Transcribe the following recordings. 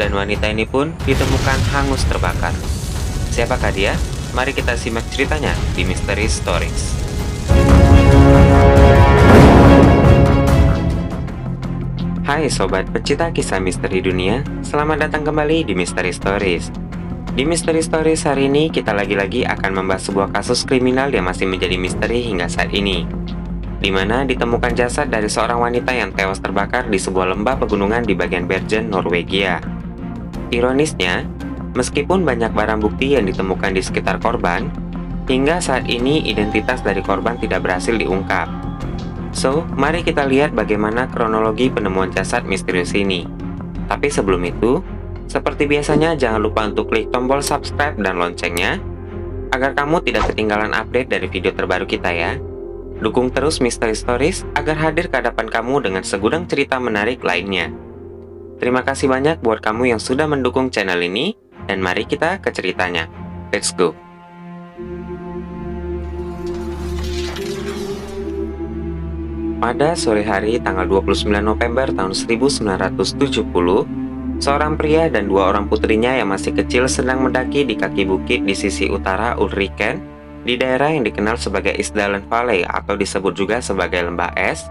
dan wanita ini pun ditemukan hangus terbakar. Siapakah dia? Mari kita simak ceritanya di Misteri Stories. Hai sobat pecinta kisah misteri dunia, selamat datang kembali di Misteri Stories. Di Misteri Stories hari ini kita lagi-lagi akan membahas sebuah kasus kriminal yang masih menjadi misteri hingga saat ini, di mana ditemukan jasad dari seorang wanita yang tewas terbakar di sebuah lembah pegunungan di bagian Bergen, Norwegia. Ironisnya, meskipun banyak barang bukti yang ditemukan di sekitar korban, hingga saat ini identitas dari korban tidak berhasil diungkap. So, mari kita lihat bagaimana kronologi penemuan jasad misterius ini. Tapi sebelum itu, seperti biasanya jangan lupa untuk klik tombol subscribe dan loncengnya, agar kamu tidak ketinggalan update dari video terbaru kita ya. Dukung terus Misteri Stories agar hadir ke hadapan kamu dengan segudang cerita menarik lainnya. Terima kasih banyak buat kamu yang sudah mendukung channel ini, dan mari kita ke ceritanya. Let's go! Pada sore hari tanggal 29 November tahun 1970, seorang pria dan dua orang putrinya yang masih kecil sedang mendaki di kaki bukit di sisi utara Ulriken, di daerah yang dikenal sebagai Isdalen Valley atau disebut juga sebagai lembah es,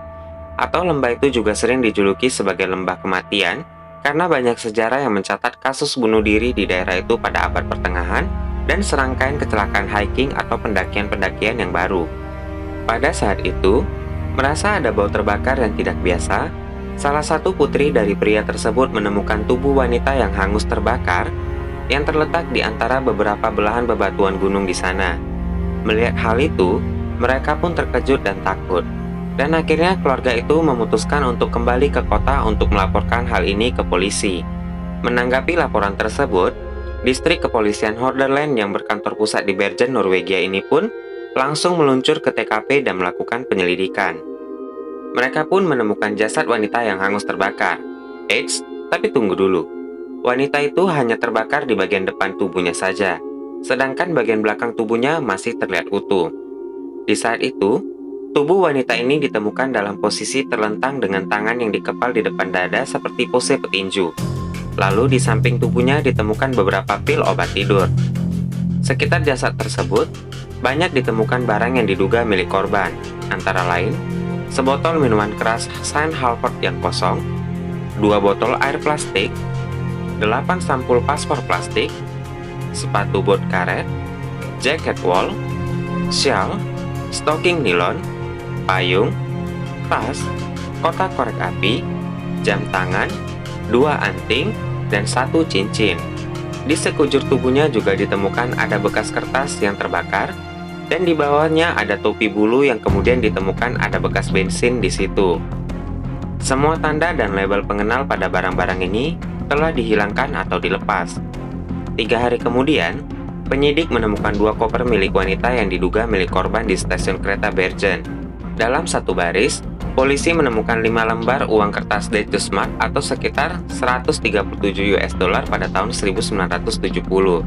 atau lembah itu juga sering dijuluki sebagai lembah kematian karena banyak sejarah yang mencatat kasus bunuh diri di daerah itu pada abad pertengahan dan serangkaian kecelakaan hiking atau pendakian-pendakian yang baru. Pada saat itu, merasa ada bau terbakar yang tidak biasa, salah satu putri dari pria tersebut menemukan tubuh wanita yang hangus terbakar yang terletak di antara beberapa belahan bebatuan gunung di sana. Melihat hal itu, mereka pun terkejut dan takut. Dan akhirnya keluarga itu memutuskan untuk kembali ke kota untuk melaporkan hal ini ke polisi. Menanggapi laporan tersebut, distrik kepolisian Hordaland yang berkantor pusat di Bergen, Norwegia ini pun langsung meluncur ke TKP dan melakukan penyelidikan. Mereka pun menemukan jasad wanita yang hangus terbakar. Eits, tapi tunggu dulu. Wanita itu hanya terbakar di bagian depan tubuhnya saja, sedangkan bagian belakang tubuhnya masih terlihat utuh. Di saat itu, tubuh wanita ini ditemukan dalam posisi terlentang dengan tangan yang dikepal di depan dada seperti pose petinju. Lalu di samping tubuhnya ditemukan beberapa pil obat tidur. Sekitar jasad tersebut, banyak ditemukan barang yang diduga milik korban, antara lain sebotol minuman keras Saint Halford yang kosong, 2 botol air plastik, 8 sampul paspor plastik, sepatu bot karet, jaket wol, shawl, stocking nilon, payung, tas, kotak korek api, jam tangan, 2 anting, dan 1 cincin. Di sekujur tubuhnya juga ditemukan ada bekas kertas yang terbakar, dan di bawahnya ada topi bulu yang kemudian ditemukan ada bekas bensin di situ. Semua tanda dan label pengenal pada barang-barang ini telah dihilangkan atau dilepas. 3 hari kemudian, penyidik menemukan 2 koper milik wanita yang diduga milik korban di stasiun kereta Bergen. Dalam satu baris, polisi menemukan 5 lembar uang kertas Deutsche Mark atau sekitar 137 US dollar pada tahun 1970.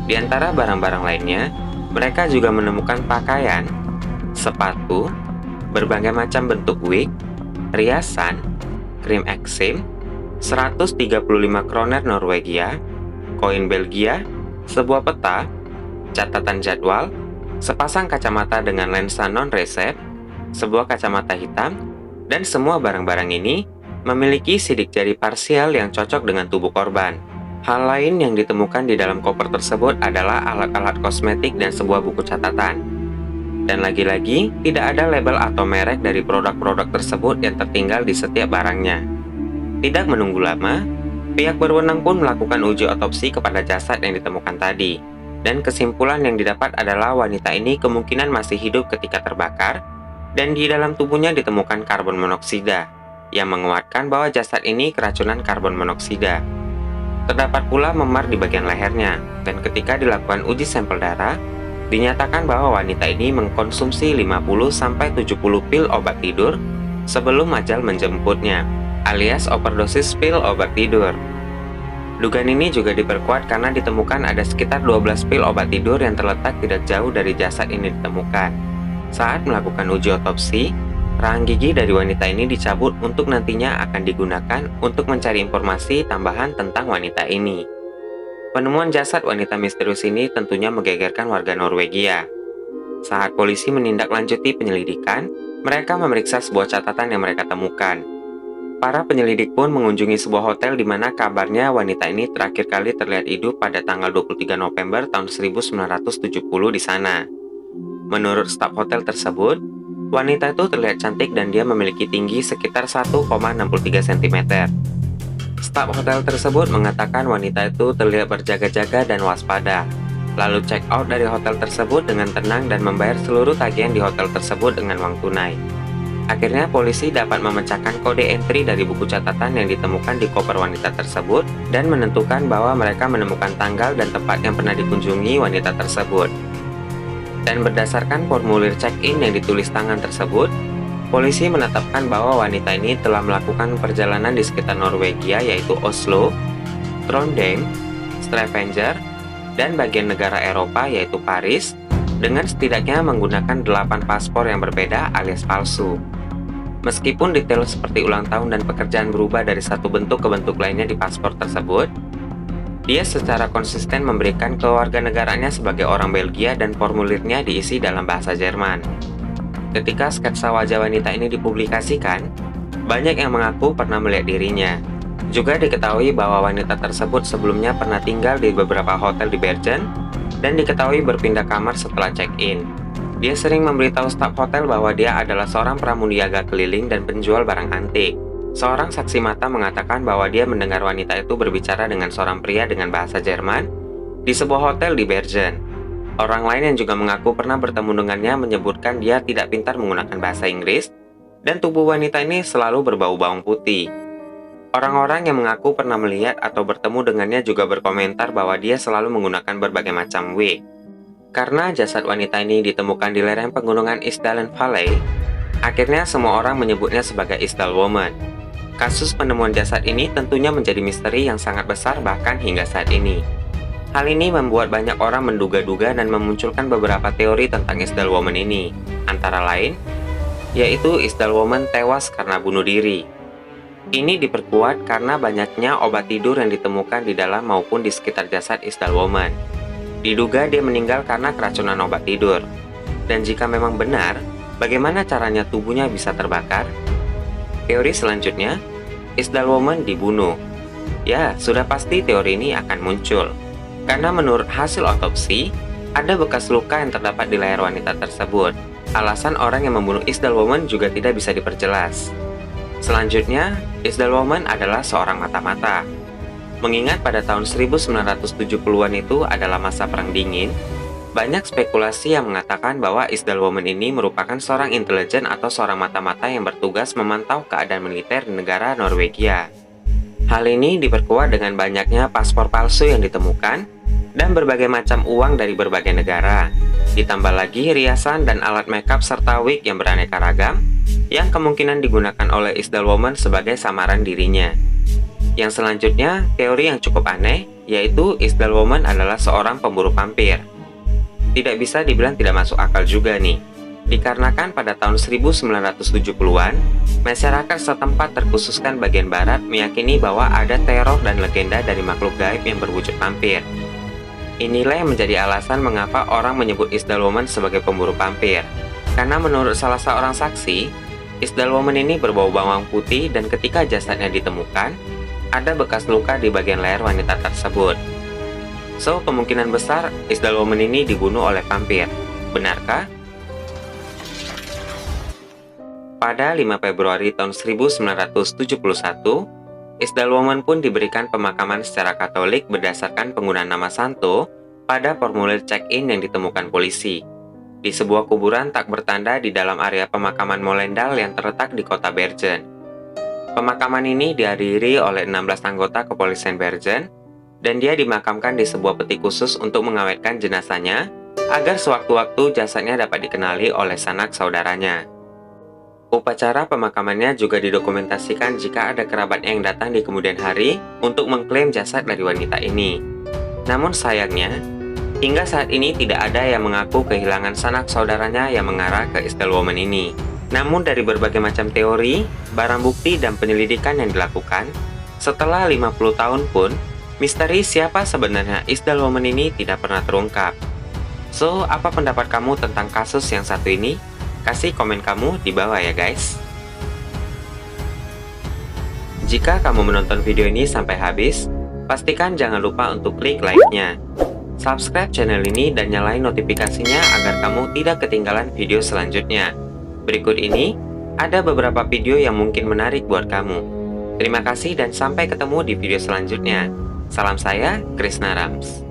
Di antara barang-barang lainnya, mereka juga menemukan pakaian, sepatu, berbagai macam bentuk wig, riasan, krim eksim, 135 kroner Norwegia, koin Belgia, sebuah peta, catatan jadwal, sepasang kacamata dengan lensa non-resep, sebuah kacamata hitam, dan semua barang-barang ini memiliki sidik jari parsial yang cocok dengan tubuh korban. Hal lain yang ditemukan di dalam koper tersebut adalah alat-alat kosmetik dan sebuah buku catatan. Dan lagi-lagi, tidak ada label atau merek dari produk-produk tersebut yang tertinggal di setiap barangnya. Tidak menunggu lama, pihak berwenang pun melakukan uji otopsi kepada jasad yang ditemukan tadi. Dan kesimpulan yang didapat adalah wanita ini kemungkinan masih hidup ketika terbakar, dan di dalam tubuhnya ditemukan karbon monoksida, yang menguatkan bahwa jasad ini keracunan karbon monoksida. Terdapat pula memar di bagian lehernya, dan ketika dilakukan uji sampel darah, dinyatakan bahwa wanita ini mengkonsumsi 50-70 pil obat tidur sebelum ajal menjemputnya, alias overdosis pil obat tidur. Dugaan ini juga diperkuat karena ditemukan ada sekitar 12 pil obat tidur yang terletak tidak jauh dari jasad ini ditemukan. Saat melakukan uji otopsi, Rahang gigi dari wanita ini dicabut untuk nantinya akan digunakan untuk mencari informasi tambahan tentang wanita ini. Penemuan jasad wanita misterius ini tentunya menggegerkan warga Norwegia. Saat polisi menindaklanjuti penyelidikan, mereka memeriksa sebuah catatan yang mereka temukan. Para penyelidik pun mengunjungi sebuah hotel di mana kabarnya wanita ini terakhir kali terlihat hidup pada tanggal 23 November tahun 1970 di sana. Menurut staf hotel tersebut, wanita itu terlihat cantik dan dia memiliki tinggi sekitar 1,63 cm. Staf hotel tersebut mengatakan wanita itu terlihat berjaga-jaga dan waspada, lalu check out dari hotel tersebut dengan tenang dan membayar seluruh tagihan di hotel tersebut dengan uang tunai. Akhirnya polisi dapat memecahkan kode entry dari buku catatan yang ditemukan di koper wanita tersebut dan menentukan bahwa mereka menemukan tanggal dan tempat yang pernah dikunjungi wanita tersebut. Dan berdasarkan formulir check-in yang ditulis tangan tersebut, polisi menetapkan bahwa wanita ini telah melakukan perjalanan di sekitar Norwegia yaitu Oslo, Trondheim, Stavanger, dan bagian negara Eropa yaitu Paris, dengan setidaknya menggunakan 8 paspor yang berbeda alias palsu. Meskipun detail seperti ulang tahun dan pekerjaan berubah dari satu bentuk ke bentuk lainnya di paspor tersebut, dia secara konsisten memberikan kewarganegaranya sebagai orang Belgia dan formulirnya diisi dalam bahasa Jerman. Ketika sketsa wajah wanita ini dipublikasikan, banyak yang mengaku pernah melihat dirinya. Juga diketahui bahwa wanita tersebut sebelumnya pernah tinggal di beberapa hotel di Bergen dan diketahui berpindah kamar setelah check-in. Dia sering memberitahu staf hotel bahwa dia adalah seorang pramuniaga keliling dan penjual barang antik. Seorang saksi mata mengatakan bahwa dia mendengar wanita itu berbicara dengan seorang pria dengan bahasa Jerman di sebuah hotel di Bergen. Orang lain yang juga mengaku pernah bertemu dengannya menyebutkan dia tidak pintar menggunakan bahasa Inggris dan tubuh wanita ini selalu berbau bawang putih. Orang-orang yang mengaku pernah melihat atau bertemu dengannya juga berkomentar bahwa dia selalu menggunakan berbagai macam wig. Karena jasad wanita ini ditemukan di lereng pegunungan Isdalen Valley, akhirnya semua orang menyebutnya sebagai Isdal Woman. Kasus penemuan jasad ini tentunya menjadi misteri yang sangat besar bahkan hingga saat ini. Hal ini membuat banyak orang menduga-duga dan memunculkan beberapa teori tentang Isdal Woman ini, antara lain, yaitu Isdal Woman tewas karena bunuh diri. Ini diperkuat karena banyaknya obat tidur yang ditemukan di dalam maupun di sekitar jasad Isdal Woman. Diduga dia meninggal karena keracunan obat tidur. Dan jika memang benar, bagaimana caranya tubuhnya bisa terbakar? Teori selanjutnya, Isdal Woman dibunuh. Ya, sudah pasti teori ini akan muncul. Karena menurut hasil otopsi, ada bekas luka yang terdapat di leher wanita tersebut. Alasan orang yang membunuh Isdal Woman juga tidak bisa diperjelas. Selanjutnya, Isdal Woman adalah seorang mata-mata. Mengingat pada tahun 1970-an itu adalah masa Perang Dingin, banyak spekulasi yang mengatakan bahwa Isdal Woman ini merupakan seorang intelijen atau seorang mata-mata yang bertugas memantau keadaan militer di negara Norwegia. Hal ini diperkuat dengan banyaknya paspor palsu yang ditemukan dan berbagai macam uang dari berbagai negara. Ditambah lagi riasan dan alat makeup serta wig yang beraneka ragam yang kemungkinan digunakan oleh Isdal Woman sebagai samaran dirinya. Yang selanjutnya, teori yang cukup aneh, yaitu Isdal Woman adalah seorang pemburu vampir. Tidak bisa dibilang tidak masuk akal juga nih, dikarenakan pada tahun 1970-an, masyarakat setempat terkhususkan bagian barat meyakini bahwa ada teror dan legenda dari makhluk gaib yang berwujud vampir. Inilah yang menjadi alasan mengapa orang menyebut Isdal Woman sebagai pemburu vampir. Karena menurut salah seorang saksi, Isdal Woman ini berbau bawang putih dan ketika jasadnya ditemukan, ada bekas luka di bagian leher wanita tersebut. So, kemungkinan besar Isdal Woman ini dibunuh oleh vampir. Benarkah? Pada 5 Februari tahun 1971, Isdal Woman pun diberikan pemakaman secara Katolik berdasarkan penggunaan nama Santo pada formulir check-in yang ditemukan polisi di sebuah kuburan tak bertanda di dalam area pemakaman Molendal yang terletak di kota Bergen. Pemakaman ini dihadiri oleh 16 anggota kepolisian Bergen, dan dia dimakamkan di sebuah peti khusus untuk mengawetkan jenazahnya, agar sewaktu-waktu jasadnya dapat dikenali oleh sanak saudaranya. Upacara pemakamannya juga didokumentasikan jika ada kerabatnya yang datang di kemudian hari untuk mengklaim jasad dari wanita ini. Namun sayangnya, hingga saat ini tidak ada yang mengaku kehilangan sanak saudaranya yang mengarah ke Isdal Woman ini. Namun dari berbagai macam teori, barang bukti dan penyelidikan yang dilakukan, setelah 50 tahun pun, misteri siapa sebenarnya Isdal Woman ini tidak pernah terungkap. So, apa pendapat kamu tentang kasus yang satu ini? Kasih komen kamu di bawah ya guys. Jika kamu menonton video ini sampai habis, pastikan jangan lupa untuk klik like-nya. Subscribe channel ini dan nyalain notifikasinya agar kamu tidak ketinggalan video selanjutnya. Berikut ini, ada beberapa video yang mungkin menarik buat kamu. Terima kasih dan sampai ketemu di video selanjutnya. Salam saya, Krisna Rams.